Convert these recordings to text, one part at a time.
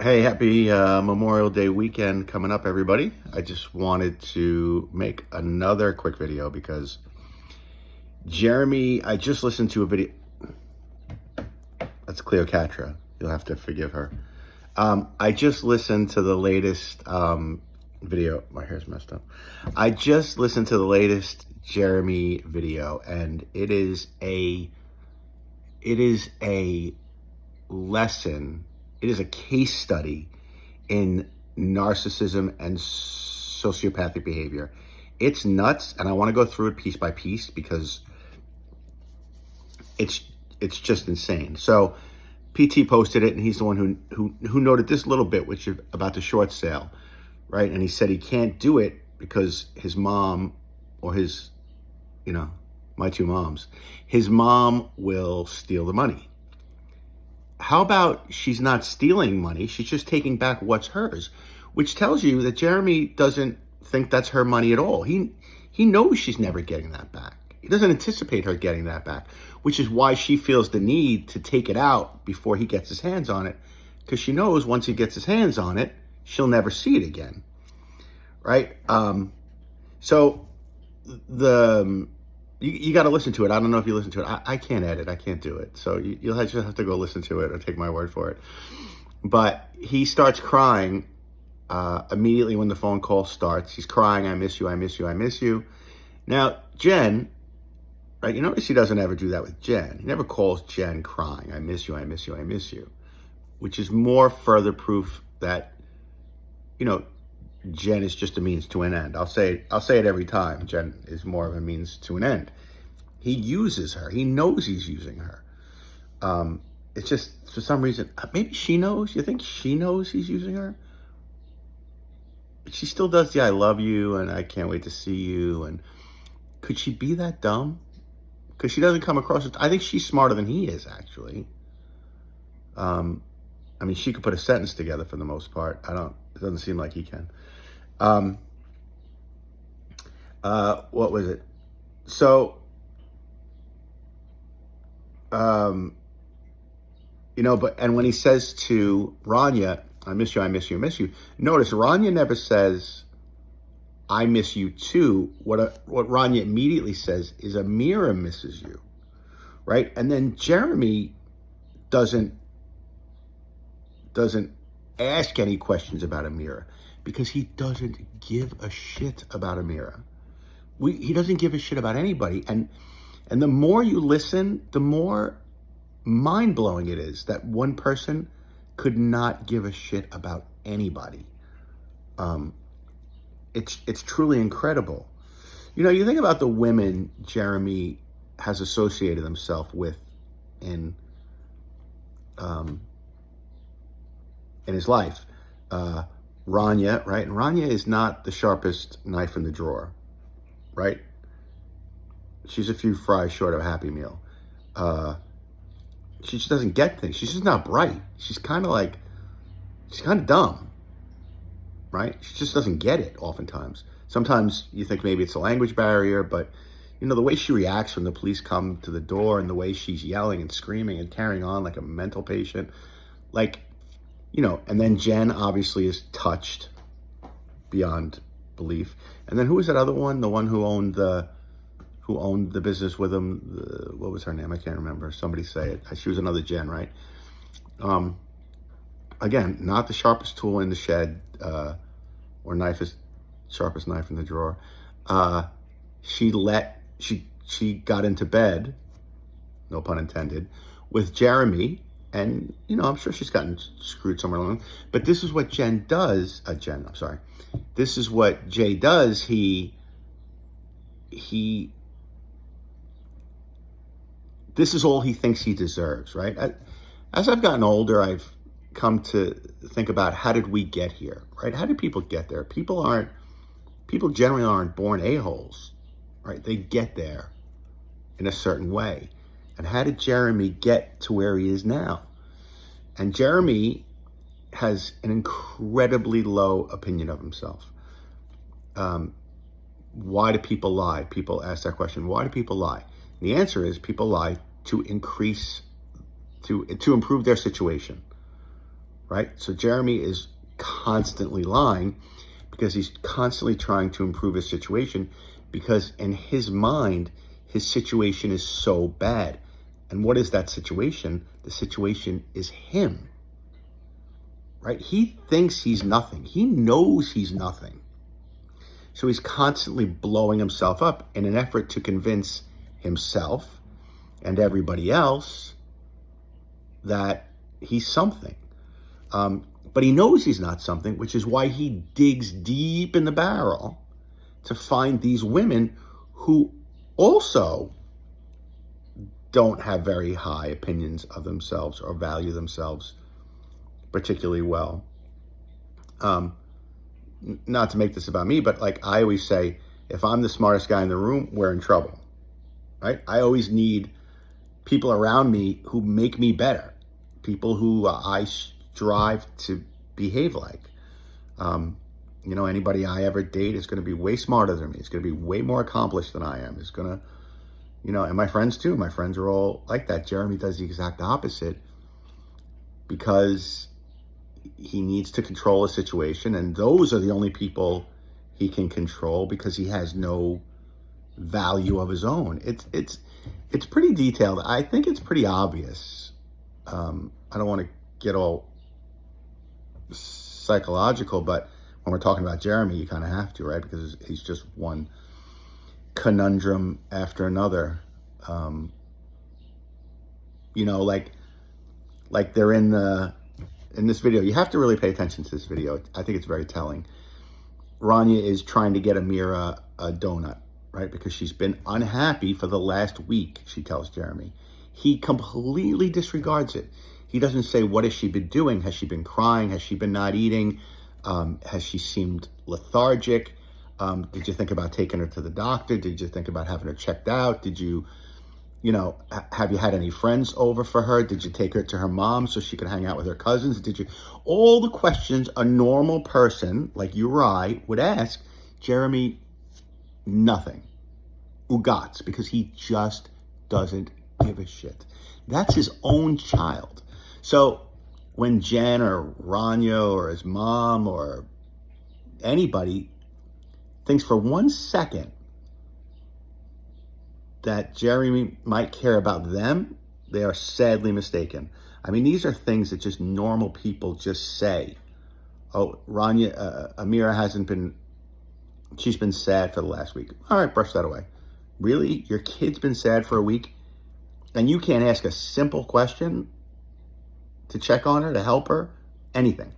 Hey, happy Memorial Day weekend coming up, everybody. I just wanted to make another quick video because I just listened to a video. That's Cleopatra. You'll have to forgive her. I just listened to the latest video. My hair's messed up. I just listened to the latest Jeremy video, and it is a lesson. It is a case study in narcissism and sociopathic behavior. It's nuts, and I want to go through it piece by piece because it's just insane. So PT posted it, and he's the one who noted this little bit, which is about the short sale, right? And he said he can't do it because his mom, or his, my two moms, his mom will steal the money. How about she's not stealing money? She's just taking back what's hers, which tells you that Jeremy doesn't think that's her money at all. He knows she's never getting that back. He doesn't anticipate her getting that back, which is why she feels the need to take it out before he gets his hands on it, because she knows once he gets his hands on it, she'll never see it again, right? So you got to listen to it. I don't know if you listen to it. I can't edit. I can't do it. So you'll just have to go listen to it or take my word for it. But he starts crying immediately when the phone call starts. He's crying, I miss you, I miss you, I miss you. Now, Jen, right, you notice he doesn't ever do that with Jen. He never calls Jen crying, I miss you, I miss you, I miss you, which is more further proof that, Jen is just a means to an end. I'll say it every time. Jen is more of a means to an end. He uses her. He knows he's using her. It's just, for some reason, maybe she knows. You think she knows he's using her? But she still does the I love you and I can't wait to see you. And could she be that dumb? Because she doesn't come across I think she's smarter than he is, actually. She could put a sentence together for the most part. It doesn't seem like he can. What was it? So, and when he says to Rania, I miss you, I miss you, I miss you. Notice Rania never says, I miss you too. What Rania immediately says is Amira misses you, right? And then Jeremy doesn't ask any questions about Amira because he doesn't give a shit about Amira. He doesn't give a shit about anybody. And the more you listen, the more mind-blowing it is that one person could not give a shit about anybody. It's truly incredible. You think about the women Jeremy has associated himself with in his life. Rania, right? And Rania is not the sharpest knife in the drawer, right? She's a few fries short of a Happy Meal. She just doesn't get things. She's just not bright. She's kind of dumb, right? She just doesn't get it oftentimes. Sometimes you think maybe it's a language barrier, but the way she reacts when the police come to the door and the way she's yelling and screaming and carrying on like a mental patient, and then Jen obviously is touched beyond belief. And then who was that other one? The one who owned the business with him. What was her name? I can't remember. Somebody say it. She was another Jen, right? Again, not the sharpest tool in the shed, or sharpest knife in the drawer. She got into bed, no pun intended, with Jeremy. And, I'm sure she's gotten screwed somewhere along. But this is what Jen does. This is what Jay does. This is all he thinks he deserves, right? As I've gotten older, I've come to think about, how did we get here, right? How did people get there? People generally aren't born a-holes, right? They get there in a certain way. And how did Jeremy get to where he is now? And Jeremy has an incredibly low opinion of himself. Why do people lie? People ask that question. Why do people lie? And the answer is people lie to improve their situation. right? So Jeremy is constantly lying because he's constantly trying to improve his situation, because in his mind, his situation is so bad. And what is that situation? The situation is him, right? He thinks he's nothing. He knows he's nothing. So he's constantly blowing himself up in an effort to convince himself and everybody else that he's something. But he knows he's not something, which is why he digs deep in the barrel to find these women who also don't have very high opinions of themselves or value themselves particularly well. Not to make this about me, but like I always say, if I'm the smartest guy in the room, we're in trouble, right? I always need people around me who make me better, people who I strive to behave like. Anybody I ever date is going to be way smarter than me. It's going to be way more accomplished than I am. It's going to, and my friends too. My friends are all like that. Jeremy does the exact opposite because he needs to control a situation, and those are the only people he can control because he has no value of his own. It's pretty detailed. I think it's pretty obvious. I don't want to get all psychological, but when we're talking about Jeremy, you kind of have to, right? Because he's just one conundrum after another. Like they're in this video. You have to really pay attention to this video. I think it's very telling. Rania is trying to get Amira a donut, right? Because she's been unhappy for the last week, she tells Jeremy. He completely disregards it. He doesn't say, what has she been doing? Has she been crying? Has she been not eating? Has she seemed lethargic? Did you think about taking her to the doctor? Did you think about having her checked out? Did you, have you had any friends over for her? Did you take her to her mom so she could hang out with her cousins? All the questions a normal person like you or I would ask, Jeremy, nothing. Ugats, because he just doesn't give a shit. That's his own child. So when Jen or Rania or his mom or anybody thinks for 1 second that Jeremy might care about them, they are sadly mistaken. I mean, these are things that just normal people just say. Oh, Amira she's been sad for the last week. All right, brush that away. Really? Your kid's been sad for a week and you can't ask a simple question to check on her, to help her? Anything.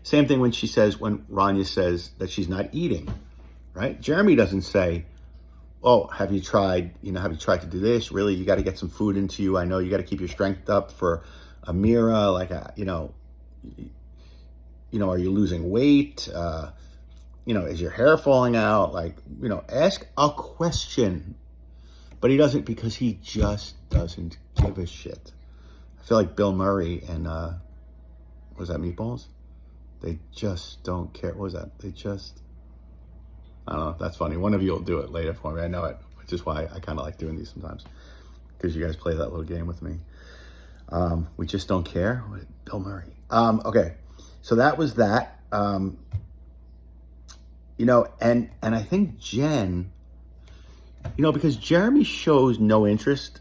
Same thing when Rania says that she's not eating, right? Jeremy doesn't say, oh, have you tried to do this? Really, you got to get some food into you. I know you got to keep your strength up for Amira. Are you losing weight? Is your hair falling out? Ask a question. But he doesn't, because he just doesn't give a shit. I feel like Bill Murray and, was that Meatballs? They just don't care. What was that? I don't know. That's funny. One of you will do it later for me. I know it, which is why I kind of like doing these sometimes, because you guys play that little game with me. We just don't care. Bill Murray. Okay. So that was that. And I think Jen, because Jeremy shows no interest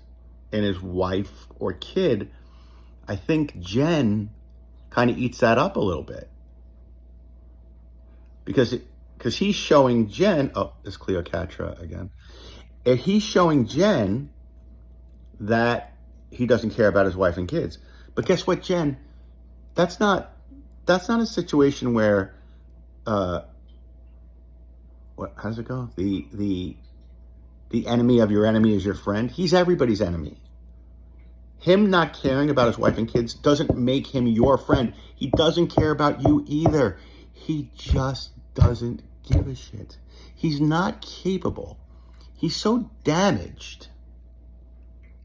in his wife or kid, I think Jen kind of eats that up a little bit. Because he's showing Jen, it's Cleopatra again. And he's showing Jen that he doesn't care about his wife and kids. But guess what, Jen? That's not a situation where, how does it go? The enemy of your enemy is your friend. He's everybody's enemy. Him not caring about his wife and kids doesn't make him your friend. He doesn't care about you either. He just doesn't give a shit. He's not capable. He's so damaged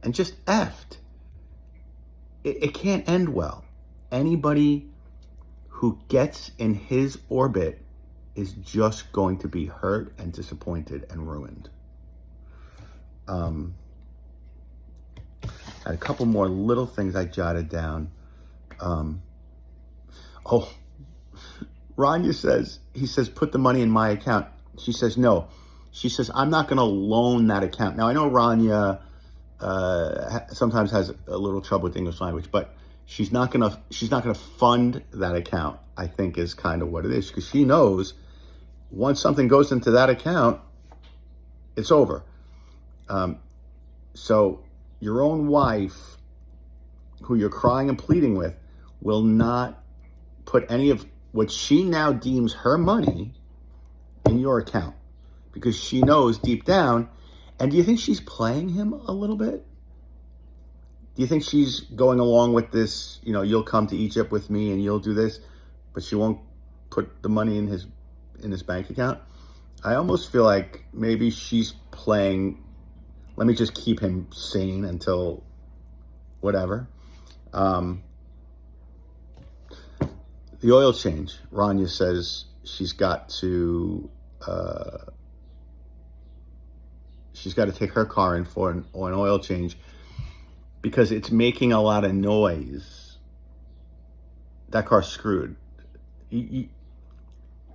and just effed. It can't end well. Anybody who gets in his orbit is just going to be hurt and disappointed and ruined. I had a couple more little things I jotted down. Oh, Rania says, he says, put the money in my account. She says, no. She says, I'm not going to loan that account. Now, I know Rania sometimes has a little trouble with English language, but she's not going to fund that account, I think is kind of what it is, because she knows once something goes into that account, it's over. So your own wife, who you're crying and pleading with, will not put any of what she now deems her money in your account, because she knows deep down. And do you think she's playing him a little bit? Do you think she's going along with this, you'll come to Egypt with me and you'll do this, but she won't put the money in his bank account? I almost feel like maybe she's playing, let me just keep him sane until whatever. The oil change, Rania says she's got to take her car in for an oil change because it's making a lot of noise. That car's screwed.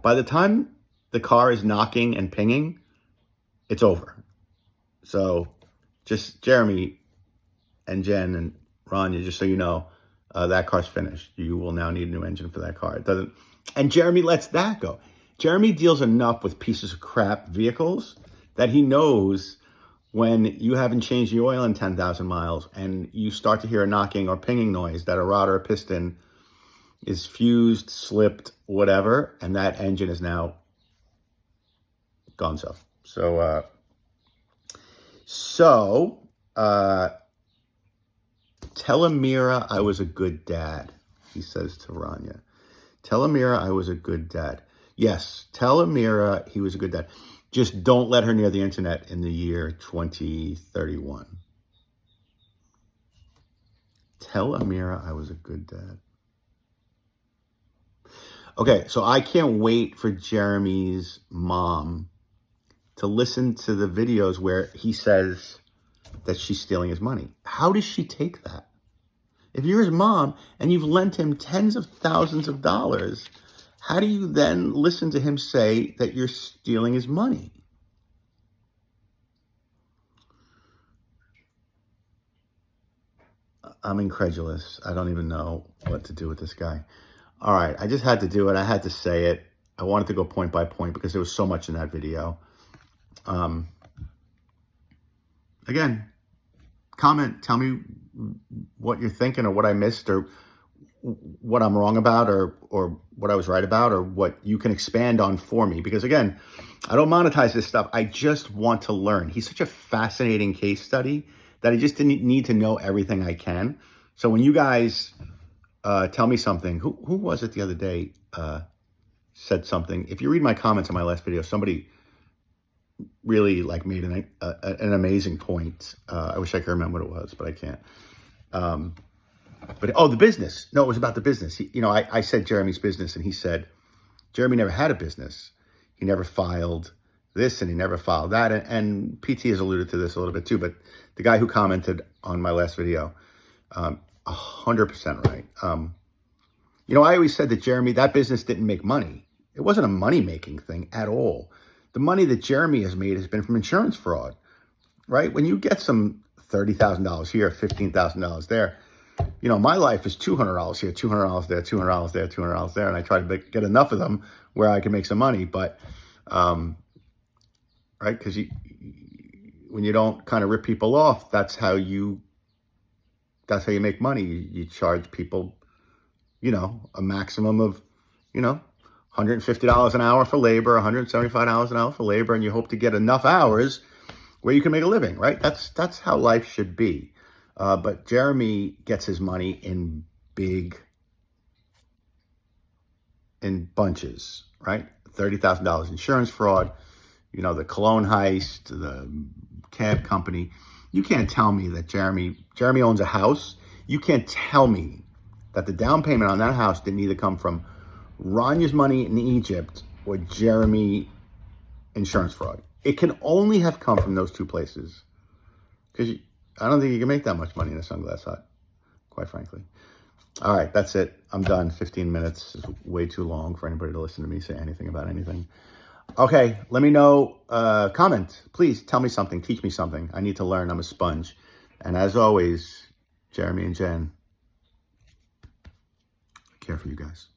By the time the car is knocking and pinging, it's over. So just Jeremy and Jen and Rania, just so you know, that car's finished. You will now need a new engine for that car. It doesn't, and Jeremy lets that go. Jeremy deals enough with pieces of crap vehicles that he knows when you haven't changed the oil in 10,000 miles and you start to hear a knocking or pinging noise that a rod or a piston is fused, slipped, whatever, and that engine is now gonzo. So, tell Amira I was a good dad, he says to Rania. Tell Amira I was a good dad. Yes, tell Amira he was a good dad. Just don't let her near the internet in the year 2031. Tell Amira I was a good dad. Okay, so I can't wait for Jeremy's mom to listen to the videos where he says that she's stealing his money. How does she take that? If you're his mom and you've lent him tens of thousands of dollars, how do you then listen to him say that you're stealing his money? I'm incredulous. I don't even know what to do with this guy. All right, I just had to do it. I had to say it. I wanted to go point by point because there was so much in that video. Again, comment, tell me what you're thinking or what I missed or what I'm wrong about or what I was right about or what you can expand on for me. Because again, I don't monetize this stuff. I just want to learn. He's such a fascinating case study that I just didn't need to know everything I can. So when you guys tell me something, who was it the other day said something? If you read my comments on my last video, somebody really made an amazing point. I wish I could remember what it was, but I can't. But the business. No, it was about the business. I said Jeremy's business, and he said Jeremy never had a business. He never filed this, and he never filed that. And PT has alluded to this a little bit too. But the guy who commented on my last video, 100% right. I always said that Jeremy, that business didn't make money. It wasn't a money-making thing at all. The money that Jeremy has made has been from insurance fraud, right? When you get some $30,000 here, $15,000 there, my life is $200 here, $200 there, $200 there, $200 there, and I try to get enough of them where I can make some money. But, right, because when you don't kind of rip people off, that's how you make money. You charge people, a maximum of, $150 an hour for labor, $175 an hour for labor, and you hope to get enough hours where you can make a living, right? That's how life should be. But Jeremy gets his money in bunches, right? $30,000 insurance fraud, the cologne heist, the cab company. You can't tell me that Jeremy owns a house. You can't tell me that the down payment on that house didn't either come from Rania's money in Egypt or Jeremy insurance fraud. It can only have come from those two places, because I don't think you can make that much money in a sunglass hut, quite frankly. All right, that's it. I'm done. 15 minutes is way too long for anybody to listen to me say anything about anything. Okay, let me know. Comment. Please tell me something. Teach me something. I need to learn. I'm a sponge. And as always, Jeremy and Jen, I care for you guys.